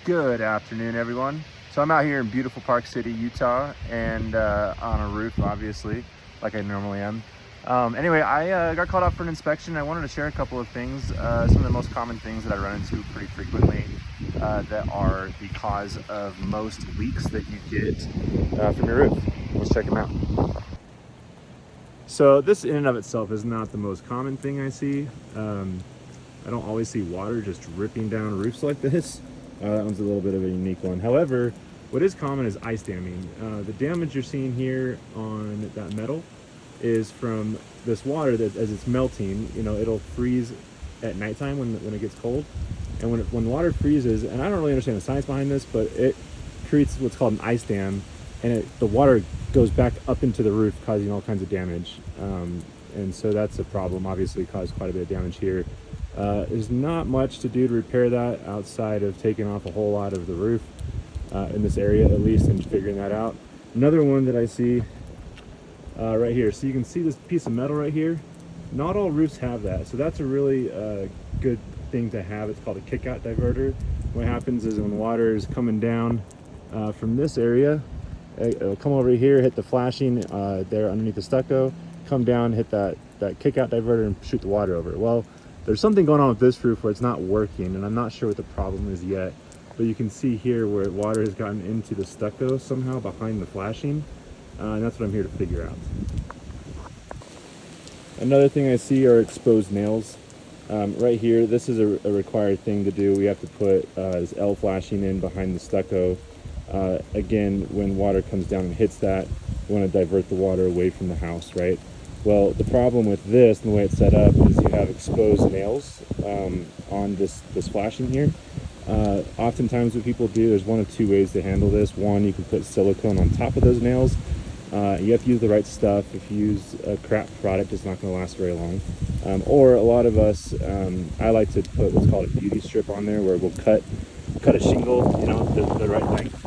Good afternoon, everyone. So I'm out here in beautiful Park City, Utah, and on a roof, obviously, like I normally am. Anyway, I got called out for an inspection. I wanted to share a couple of things, some of the most common things that I run into pretty frequently that are the cause of most leaks that you get from your roof. Let's check them out. So this in and of itself is not the most common thing I see. I don't always see water just dripping down roofs like this. That one's a little bit of a unique one. However, what is common is ice damming. The damage you're seeing here on that metal is from this water that as it's melting, it'll freeze at nighttime when it gets cold. And when water freezes, and I don't really understand the science behind this, but it creates what's called an ice dam, and the water goes back up into the roof, causing all kinds of damage. And so that's a problem. Obviously caused quite a bit of damage here. There's not much to do to repair that outside of taking off a whole lot of the roof in this area at least, and figuring that out. Another one that I see right here, so you can see this piece of metal right here. Not all roofs have that, so that's a really good thing to have. It's called a kick-out diverter. What happens is when water is coming down from this area, it'll come over here, hit the flashing there underneath the stucco, come down, hit that kick-out diverter and shoot the water over it. Well, there's something going on with this roof where it's not working, and I'm not sure what the problem is yet, but you can see here where water has gotten into the stucco somehow behind the flashing, and that's what I'm here to figure out. Another thing I see are exposed nails. Right here, this is a required thing to do. We have to put this L flashing in behind the stucco. Again, when water comes down and hits that, you want to divert the water away from the house, right? Well, the problem with this and the way it's set up is you have exposed nails on this flashing here. Oftentimes what people do, there's one of two ways to handle this. One, you can put silicone on top of those nails. You have to use the right stuff. If you use a crap product, it's not going to last very long. Or a lot of us, I like to put what's called a beauty strip on there, where we'll cut a shingle, the right length,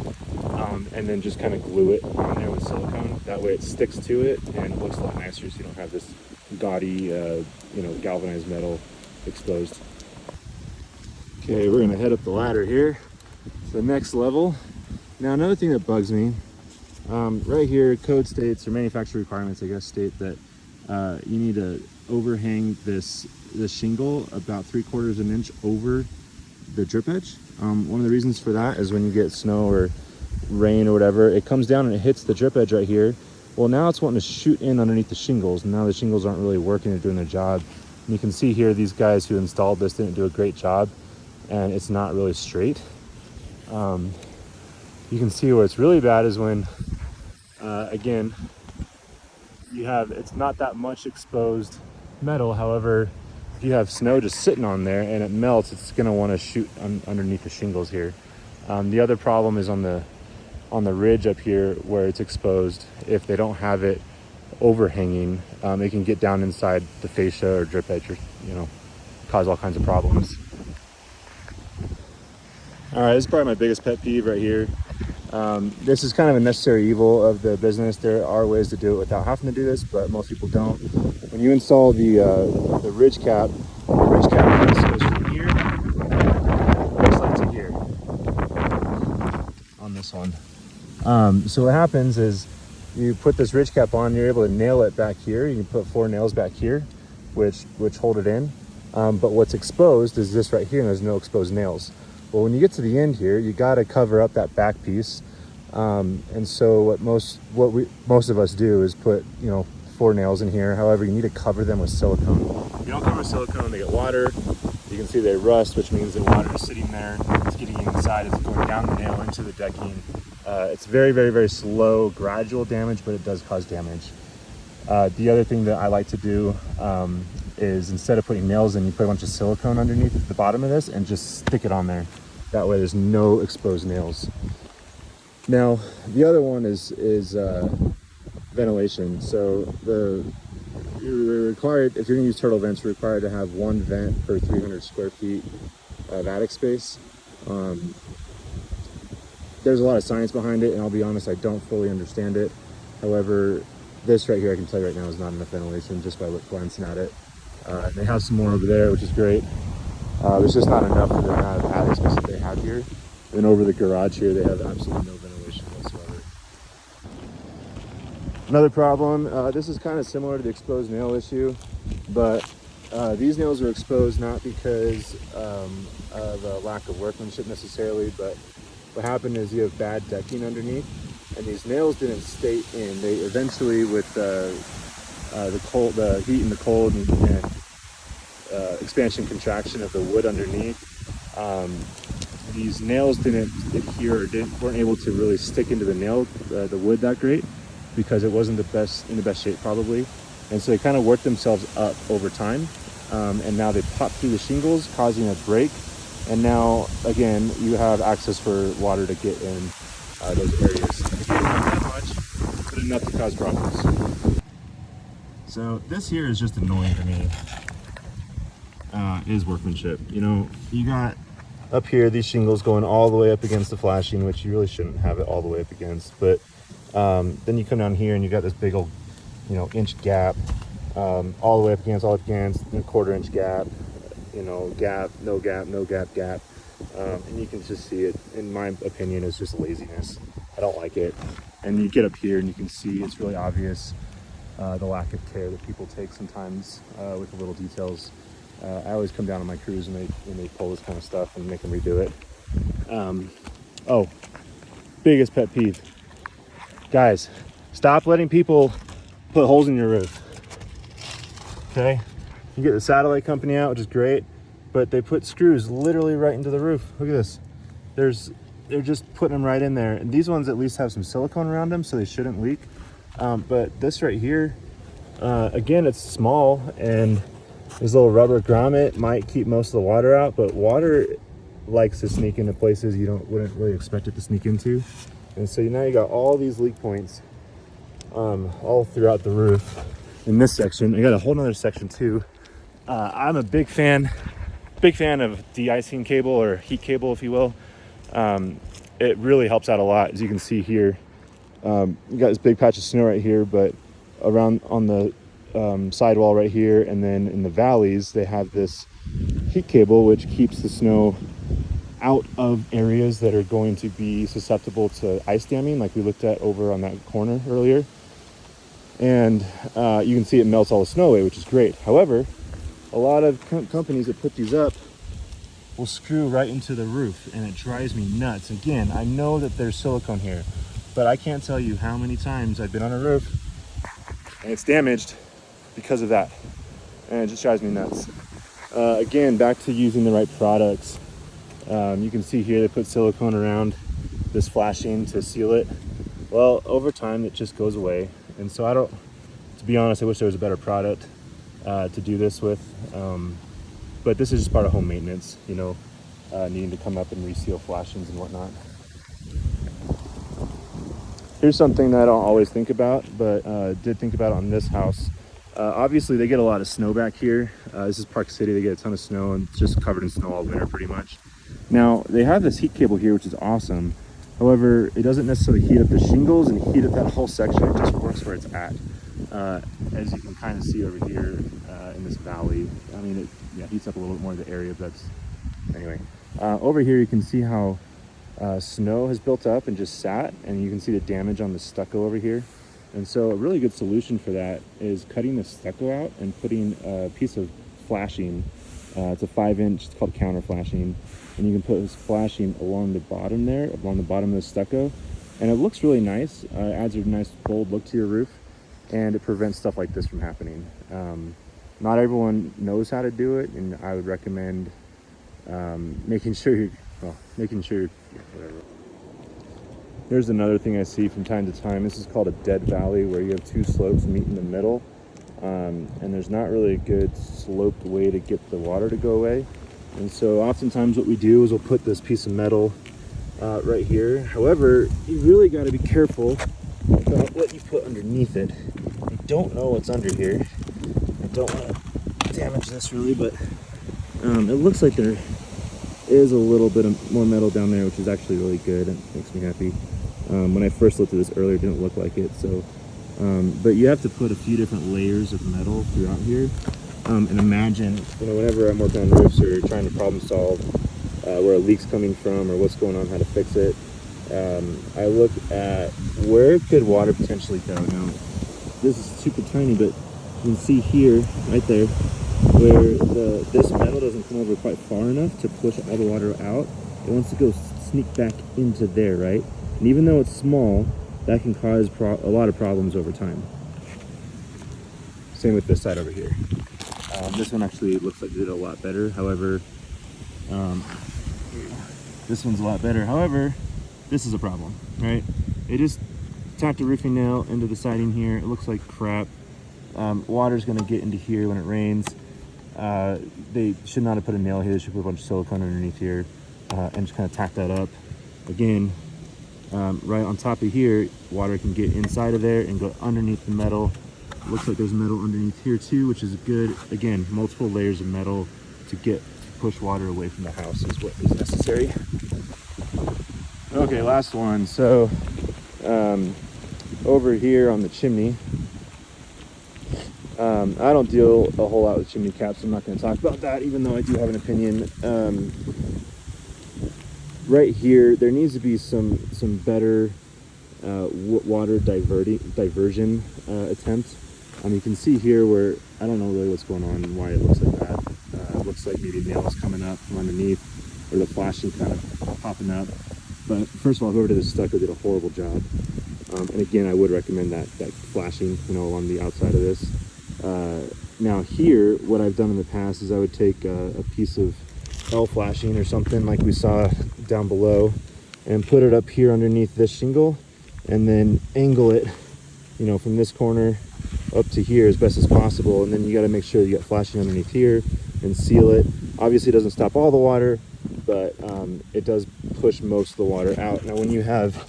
and then just kind of glue it on there with silicone. That way it sticks to it and it looks a lot nicer, so you don't have this gaudy, galvanized metal exposed. Okay, we're gonna head up the ladder here to the next level. Now, another thing that bugs me, right here, code states, or manufacturer requirements, I guess, state that you need to overhang this shingle about 3/4 of an inch over the drip edge. One of the reasons for that is when you get snow or rain or whatever, it comes down and it hits the drip edge right here. Well, now it's wanting to shoot in underneath the shingles, and now the shingles aren't really working or doing their job. And you can see here, these guys who installed this didn't do a great job, and it's not really straight. You can see where it's really bad is when, again, it's not that much exposed metal. However, if you have snow just sitting on there and it melts, it's going to want to shoot underneath the shingles here. The other problem is on the ridge up here where it's exposed. If they don't have it overhanging, it can get down inside the fascia or drip edge, or cause all kinds of problems. All right, this is probably my biggest pet peeve right here. This is kind of a necessary evil of the business. There are ways to do it without having to do this, but most people don't. When you install the ridge cap goes from here, looks like to here on this one. So what happens is you put this ridge cap on, you're able to nail it back here. You can put 4 nails back here, which hold it in. But what's exposed is this right here, and there's no exposed nails. Well, when you get to the end here, you got to cover up that back piece. And so what most of us do is put 4 nails in here. However, you need to cover them with silicone. If you don't cover with silicone, they get water. You can see they rust, which means the water is sitting there. It's getting inside. It's going down the nail into the decking. It's very, very, very slow, gradual damage, but it does cause damage. The other thing that I like to do is, instead of putting nails in, you put a bunch of silicone underneath the bottom of this and just stick it on there. That way there's no exposed nails. Now, the other one is ventilation. So you're required, if you're gonna use turtle vents, you're required to have 1 vent per 300 square feet of attic space. There's a lot of science behind it, and I'll be honest, I don't fully understand it. However, this right here, I can tell you right now, is not enough ventilation just by glancing at it. They have some more over there, which is great. There's just not enough for the amount of attic space that they have here. And over the garage here, they have absolutely no ventilation whatsoever. Another problem, this is kind of similar to the exposed nail issue, but these nails are exposed not because of a lack of workmanship necessarily, but what happened is you have bad decking underneath, and these nails didn't stay in. They eventually, with the heat and the cold, and expansion contraction of the wood underneath, these nails didn't adhere, or weren't able to really stick into the nail, the wood that great, because it wasn't in the best shape probably, and so they kind of worked themselves up over time, and now they pop through the shingles, causing a break. And now again, you have access for water to get in those areas. Again, not that much, but enough to cause problems. So this here is just annoying to me. Is workmanship. You know, you got up here these shingles going all the way up against the flashing, which you really shouldn't have it all the way up against. But then you come down here and you got this big old, you know, inch gap, all the way up against, a 1/4 inch gap. You know, gap, no gap, no gap, gap. And you can just see it, in my opinion, is just laziness. I don't like it. And you get up here and you can see it's really obvious the lack of care that people take sometimes with the little details. I always come down on my crews and they pull this kind of stuff and make them redo it. Oh, biggest pet peeve. Guys, stop letting people put holes in your roof. Okay? You get the satellite company out, which is great, but they put screws literally right into the roof. Look at this. They're just putting them right in there. And these ones at least have some silicone around them, so they shouldn't leak. But this right here, again, it's small, and this little rubber grommet might keep most of the water out, but water likes to sneak into places you wouldn't really expect it to sneak into. And so now you got all these leak points all throughout the roof in this section. I got a whole nother section too. I'm a big fan of de-icing cable, or heat cable, if you will. It really helps out a lot. As you can see here, you got this big patch of snow right here, but around on the sidewall right here, and then in the valleys, they have this heat cable which keeps the snow out of areas that are going to be susceptible to ice damming, like we looked at over on that corner earlier. And you can see it melts all the snow away, which is great. However, a lot of companies that put these up will screw right into the roof, and it drives me nuts. Again, I know that there's silicone here, but I can't tell you how many times I've been on a roof and it's damaged because of that, and it just drives me nuts. Again, back to using the right products. You can see here they put silicone around this flashing to seal it. Well, over time it just goes away, and so to be honest, I wish there was a better product to do this with, but this is just part of home maintenance, you know, needing to come up and reseal flashings and whatnot. Here's something that I don't always think about, but did think about on this house. Obviously they get a lot of snow back here. This is Park City. They get a ton of snow, and it's just covered in snow all winter pretty much. Now they have this heat cable here, which is awesome. However, it doesn't necessarily heat up the shingles and heat up that whole section. It just works where it's at. As you can kind of see over here in this valley, I mean, it heats up a little bit more of the area, but anyway. Over here you can see how snow has built up and just sat, and you can see the damage on the stucco over here. And so a really good solution for that is cutting the stucco out and putting a piece of flashing. It's a 5-inch, it's called counter flashing, and you can put this flashing along the bottom there, along the bottom of the stucco, and it looks really nice. It adds a nice bold look to your roof, and it prevents stuff like this from happening. Not everyone knows how to do it, and I would recommend making sure whatever. Here's another thing I see from time to time. This is called a dead valley, where you have two slopes meet in the middle, and there's not really a good sloped way to get the water to go away. And so oftentimes what we do is we'll put this piece of metal right here. However, you really got to be careful about what you put underneath it. You don't know what's under here. I don't want to damage this really, but it looks like there is a little bit of more metal down there, which is actually really good. It makes me happy. When I first looked at this earlier, it didn't look like it. So, but you have to put a few different layers of metal throughout here. And imagine, whenever I'm working on roofs or trying to problem solve, where a leak's coming from or what's going on, how to fix it. I look at where could water potentially go. Now, this is super tiny, but you can see here, right there, where this metal doesn't come over quite far enough to push all the water out. It wants to go sneak back into there, right? And even though it's small, that can cause a lot of problems over time. Same with this side over here. This one actually looks like it did a lot better. However, this one's a lot better. However, this is a problem, right? They just tacked a roofing nail into the siding here. It looks like crap. Water's gonna get into here when it rains. They should not have put a nail here. They should put a bunch of silicone underneath here and just kind of tack that up. Again, right on top of here, water can get inside of there and go underneath the metal. Looks like there's metal underneath here too, which is good. Again, multiple layers of metal to push water away from the house is what is necessary. Okay, last one. So over here on the chimney, I don't deal a whole lot with chimney caps. I'm not going to talk about that, even though I do have an opinion. Right here, there needs to be some better water diversion attempt. You can see here where I don't know really what's going on and why it looks like that. It looks like maybe nails coming up from underneath, or the flashing kind of popping up. But first of all, whoever did this stucco did a horrible job. And again, I would recommend that flashing, along the outside of this. Now here, what I've done in the past is I would take a piece of L flashing or something like we saw down below and put it up here underneath this shingle and then angle it, from this corner up to here as best as possible. And then you got to make sure you got flashing underneath here and seal it. Obviously it doesn't stop all the water, but it does push most of the water out. Now when you have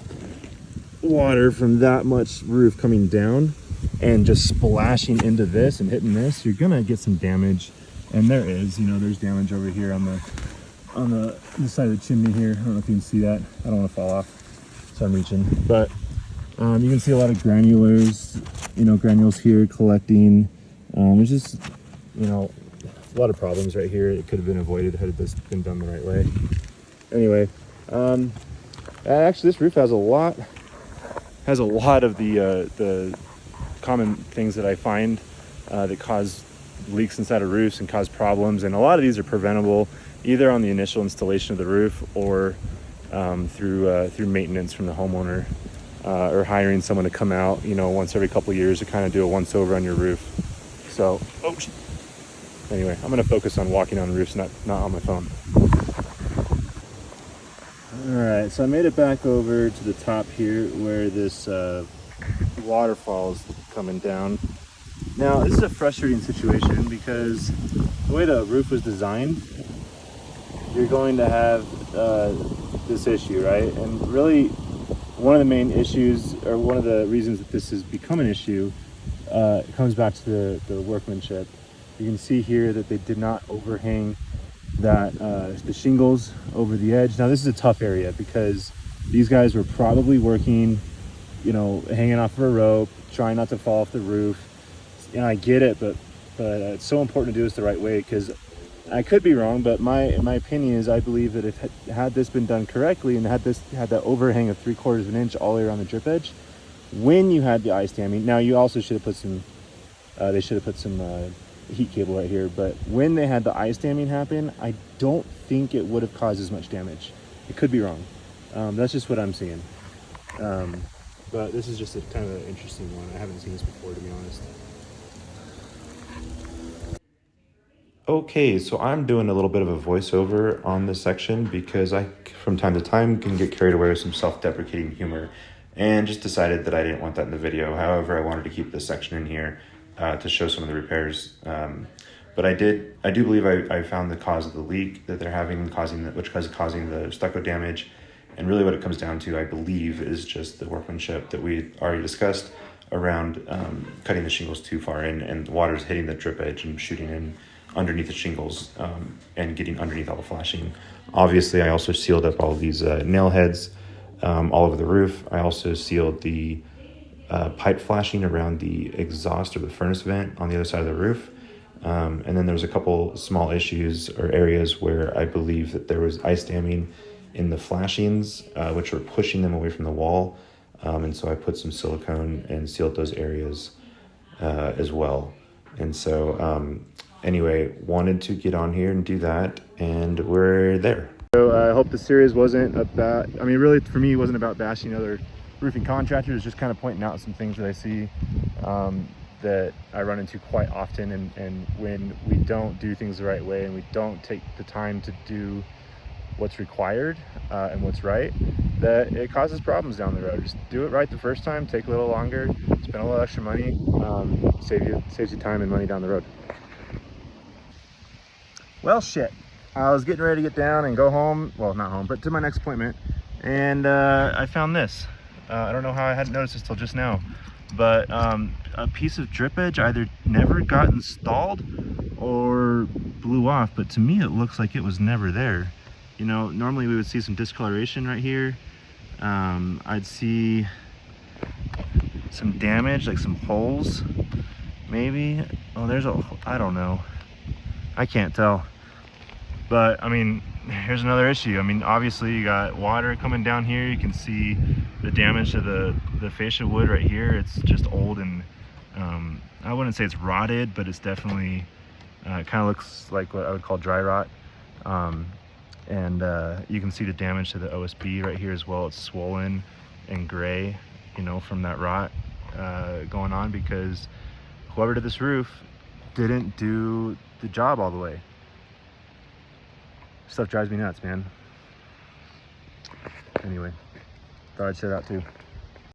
water from that much roof coming down and just splashing into this and hitting this, you're gonna get some damage. And there is, there's damage over here on the side of the chimney here. I don't know if you can see that. I don't want to fall off, so I'm reaching. But you can see a lot of granules here collecting. There's just, a lot of problems right here. It could have been avoided had this been done the right way. Anyway, actually this roof has a lot of the common things that I find that cause leaks inside of roofs and cause problems, and a lot of these are preventable either on the initial installation of the roof or through maintenance from the homeowner, or hiring someone to come out once every couple of years to kind of do a once over on your roof. So anyway, I'm going to focus on walking on roofs, not on my phone. All right, so I made it back over to the top here where this waterfall is coming down. Now, this is a frustrating situation because the way the roof was designed, you're going to have this issue, right? And really, one of the main issues, or one of the reasons that this has become an issue, it comes back to the workmanship. You can see here that they did not overhang the shingles over the edge. Now, this is a tough area because these guys were probably working, hanging off of a rope, trying not to fall off the roof. I get it, but it's so important to do this the right way, because I could be wrong, but my opinion is I believe that if had this been done correctly and had that overhang of 3/4 of an inch all the way around the drip edge, when you had the ice damming, now you also should have put some, they should have put some heat cable right here, but when they had the ice damming happen, I don't think it would have caused as much damage. It could be wrong. That's just what I'm seeing. But this is just a kind of an interesting one. I haven't seen this before, to be honest. Okay, so I'm doing a little bit of a voiceover on this section because I, from time to time, can get carried away with some self-deprecating humor, and just decided that I didn't want that in the video. However, I wanted to keep this section in here to show some of the repairs. But I do believe I found the cause of the leak that they're having, which is causing the stucco damage. And really what it comes down to, I believe, is just the workmanship that we already discussed around cutting the shingles too far in, and the water's hitting the drip edge and shooting in underneath the shingles and getting underneath all the flashing. Obviously, I also sealed up all these nail heads all over the roof. I also sealed the pipe flashing around the exhaust or the furnace vent on the other side of the roof. And then there was a couple small issues or areas where I believe that there was ice damming in the flashings, which were pushing them away from the wall. And so I put some silicone and sealed those areas as well. And so anyway, wanted to get on here and do that, and we're there. So I hope the series wasn't about, I mean, really for me, it wasn't about bashing other roofing contractors, just kind of pointing out some things that I see that I run into quite often. And when we don't do things the right way and we don't take the time to do what's required and what's right, that it causes problems down the road. Just do it right the first time, take a little longer, spend a little extra money, saves you time and money down the road. Well, shit. I was getting ready to get down and go home. Well, not home, but to my next appointment. And I found this. I don't know how I hadn't noticed this till just now. But a piece of drip edge either never got installed or blew off. But to me, it looks like it was never there. You know, normally we would see some discoloration right here. I'd see some damage, like some holes, maybe. Oh, there's a, I don't know. I can't tell. But I mean, here's another issue. I mean, obviously you got water coming down here. You can see the damage to the fascia wood right here. It's just old, and I wouldn't say it's rotted, but it's definitely kind of looks like what I would call dry rot. And you can see the damage to the OSB right here as well. It's swollen and gray, you know, from that rot going on, because whoever did this roof didn't do the job all the way. Stuff drives me nuts, man. Anyway, thought I'd share that too.